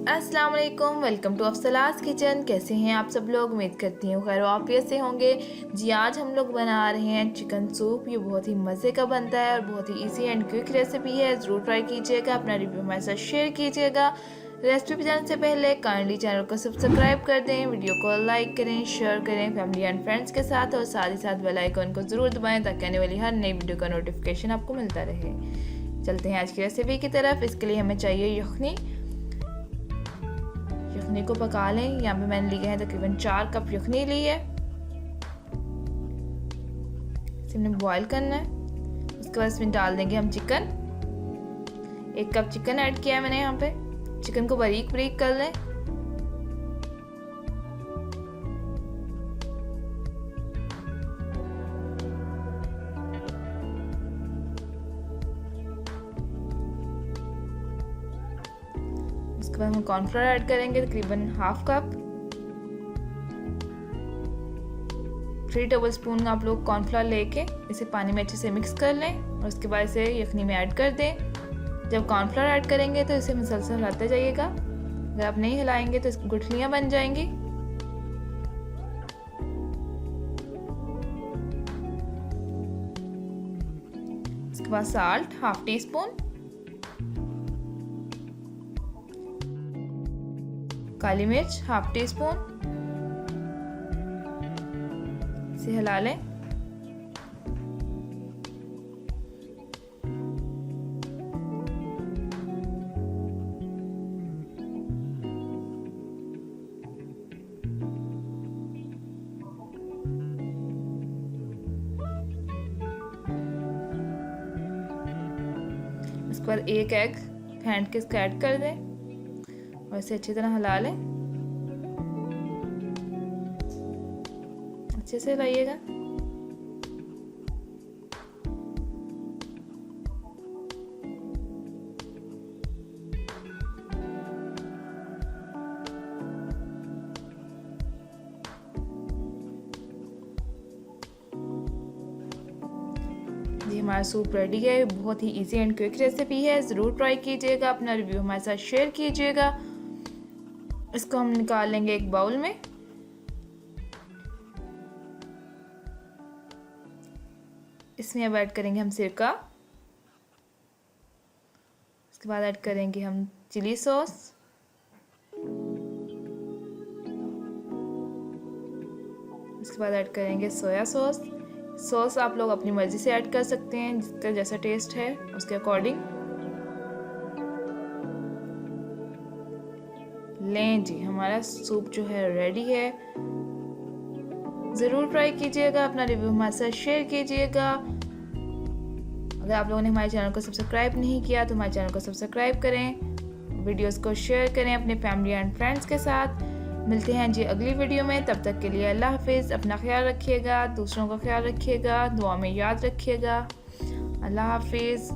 अस्सलाम वालेकुम, welcome to अफसलास kitchen. कैसे हैं आप सब लोग? उम्मीद करती हूँ खैर वाफियत से होंगे। जी आज हम लोग बना रहे हैं चिकन सूप। ये बहुत ही मज़े का बनता है और बहुत ही इजी एंड क्विक रेसिपी है। ज़रूर ट्राई कीजिएगा, अपना रिव्यू हमारे साथ शेयर कीजिएगा। रेसिपी पे जाने से पहले काइंडली चैनल को सब्सक्राइब कर दें, वीडियो को लाइक करें, शेयर करें फैमिली एंड फ्रेंड्स के साथ और साथ ही साथ बेल आइकन को ज़रूर दबाएँ ताकि आने वाली हर नई वीडियो का नोटिफिकेशन आपको मिलता रहे। चलते हैं आज की रेसिपी की तरफ। इसके लिए हमें चाहिए यखनी। यखनी को पका लें। यहाँ पे मैंने लिए हैं तकरीबन 4 कप यखनी ली है। इसे हमने बॉईल करना है। उसके बाद इसमें डाल देंगे हम चिकन। 1 कप चिकन ऐड किया है मैंने यहाँ पे। चिकन को बारीक बारीक कर लें। उसके बाद हम कॉर्नफ्लोर ऐड करेंगे तकरीबन हाफ कप। 3 टेबल स्पून आप लोग कॉर्नफ्लोर लेके इसे पानी में अच्छे से मिक्स कर लें और उसके बाद इसे यखनी में ऐड कर दें। जब कॉर्नफ्लोर ऐड करेंगे तो इसे मुसलसल हिलाते जाइएगा। अगर आप नहीं हिलाएंगे तो इसकी गुठलियाँ बन जाएंगी। उसके बाद साल्ट हाफ टी स्पून, काली मिर्च हाफ टी स्पून। इसे हिला लें। उसके बाद 1 एग फेंट के इसको ऐड कर दें और इसे अच्छी तरह हिला लें। अच्छे से हिलाइएगा। जी हमारा सूप रेडी है। बहुत ही इजी एंड क्विक रेसिपी है। ज़रूर ट्राई कीजिएगा, अपना रिव्यू हमारे साथ शेयर कीजिएगा। इसको हम निकाल लेंगे एक बाउल में। इसमें अब ऐड करेंगे हम सिरका। उसके बाद ऐड करेंगे हम चिली सॉस। उसके बाद ऐड करेंगे सोया सॉस। सॉस आप लोग अपनी मर्ज़ी से ऐड कर सकते हैं, जिसका जैसा टेस्ट है उसके अकॉर्डिंग। लें जी हमारा सूप जो है रेडी है। ज़रूर ट्राई कीजिएगा, अपना रिव्यू हमारे साथ शेयर कीजिएगा। अगर आप लोगों ने हमारे चैनल को सब्सक्राइब नहीं किया तो हमारे चैनल को सब्सक्राइब करें, वीडियोस को शेयर करें अपने फैमिली एंड फ्रेंड्स के साथ। मिलते हैं जी अगली वीडियो में। तब तक के लिए अल्लाह हाफिज़। अपना ख्याल रखिएगा, दूसरों का ख्याल रखिएगा, दुआ में याद रखिएगा। अल्लाह हाफिज़।